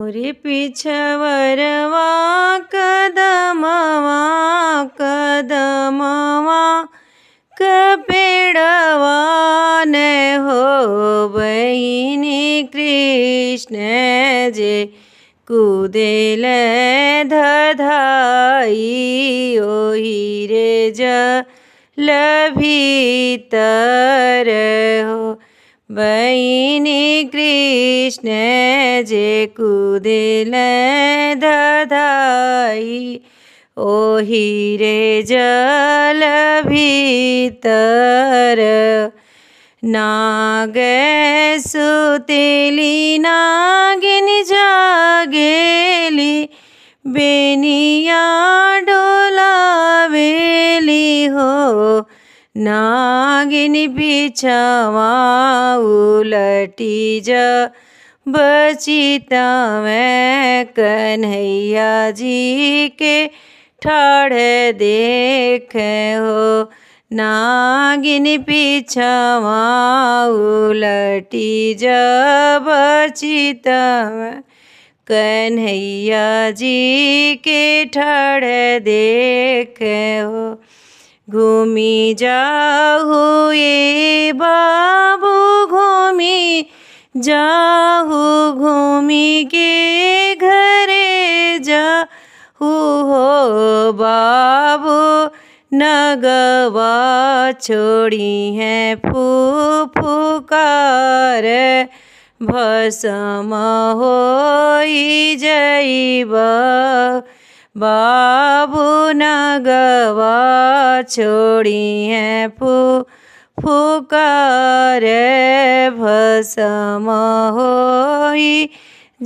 मोरे पिछवरवा कदमवा कदमवा कपेड़वा न हो बहिनी कृष्ण जे कूदेल धधाई ओही रे जल भीतर हो बहिनी कृष्ण जे कूदेल धधाई ओही रे जल भीतर। नाग सुतेली नागिन जागेली बेनिया डोलावेली हो नागिन बिछवा उलटी जा बचिता मैं कन्हैया जी के ठाड़ देख हो नागिन पिछवा उलटी जा बचिता मैं कन्हैया जी के ठाड़ देख हो। घूमी जाहु ये बाबू घूमी जाहु घूमी के घरे जाहु हो बाबू नगवा छोड़ी है फुफुकार भस्म होई जइबा बाबू नगवा छोड़ी है फुफुकार भस्म होई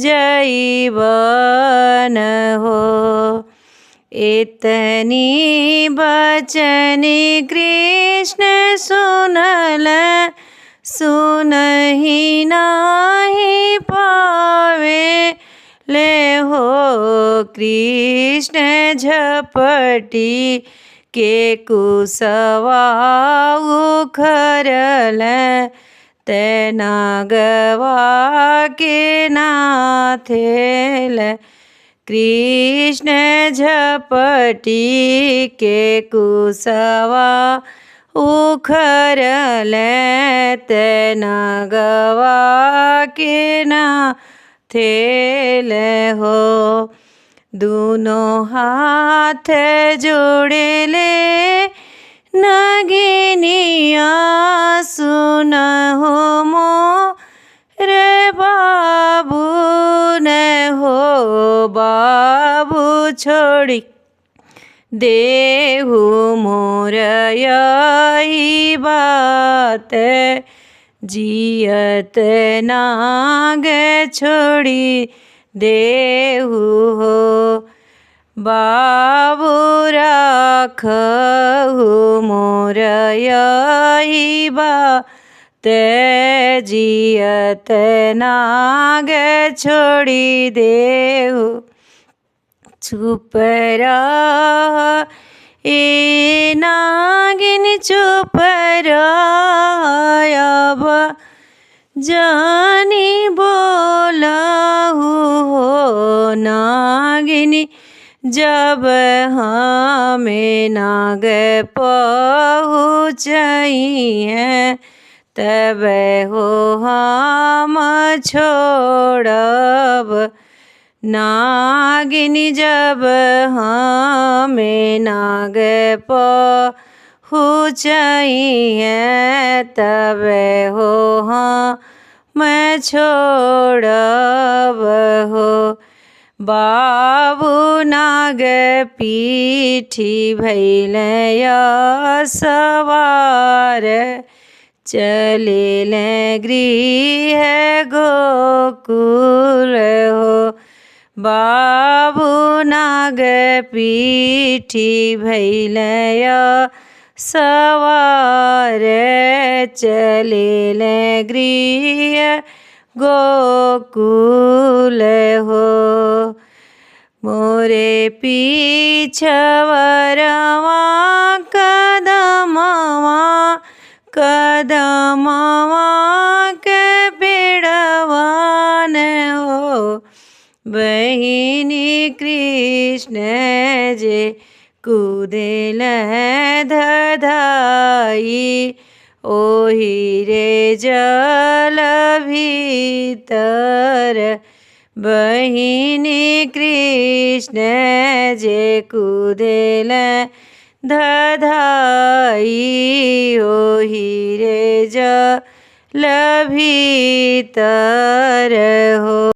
जइबन हो। इतनी बचन कृष्ण सुनल सुनहि नाही पावे ले हो कृष्ण झपटी के कुसवा उखरल तेनागवा के नाथेल कृष्ण झपटी के कुसवा उखरल तेनागवा के नाथेल हो। दोनों हाथ जोड़े ले नगिनिया सुनहो मोरे बाबू न हो बाबू छोड़ी देहु मोर यही बात जियत नाग छोड़ी देहु हो बाबू राखहु मोर यही बात जियत नाग छोड़ी देहु। चुप रह ए नागिन चुप रह अब जानी बोलहु हो नागिनी जब हमें नाग पहुँचइए तब हो हम छोड़ब नागिनी जब हमें नाग पहुँचइए तब हो हम छोड़ब हो। बाबू नाग पीठी भइल सवार चलिल गृह गोकुल हो बाबू नाग पीठी भइल सवार चलिल गृह गोकुल हो। मोरे पीछवरवा कदमवा कदमवा के पेड़वा न हो बहिनी कृष्ण जे कूदेल धधाई ओही रे जल भीतर बहिनी कृष्ण जे कूदेल धधाई ओही रे जल भीतर हो।